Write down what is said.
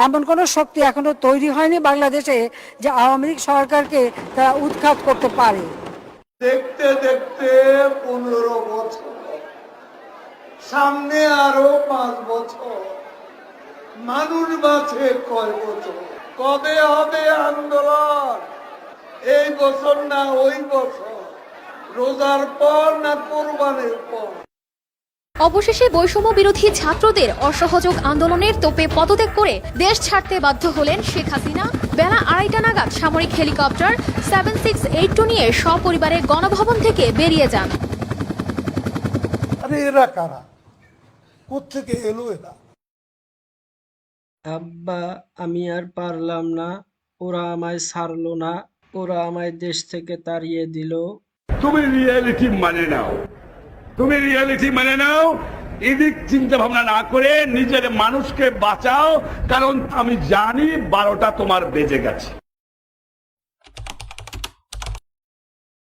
এমন কোনো শক্তি এখনো তৈরি হয়নি বাংলাদেশে যে আওয়ামী লীগ সরকারকে তারা উৎখাত করতে পারে। দেখতে দেখতে 15 বছর, সামনে আরো 5 বছর, মানুষ বাঁচে কয় বছর? কবে হবে আন্দোলন? এই বছর না ওই বছর? রোজার পর না কোরবানির পর? অবশেষে বৈষম্য বিরোধী ছাত্রদের অসহযোগ আন্দোলনের তোপে পদত্যাগ করে দেশ ছাড়তে বাধ্য হলেন শেখ হাসিনা। বেলা 2:30 নাগাদ সামরিক হেলিকপ্টার 7682 নিয়ে সপরিবারে গণভবন থেকে বেরিয়ে যান। আরে এরা কারা? কোত্থেকে এলো এরা? আব্বা, আমি আর পারলাম না, ওরা আমায় ছাড়লো না, ওরা আমায় দেশ থেকে তাড়িয়ে দিল। তুমি রিয়েলিটি মানে নাও, এদিক চিন্তা ভাবনা না করে নিজের মানুষকে বাঁচাও, কারণ আমি জানি 12টা তোমার বেজে গেছে।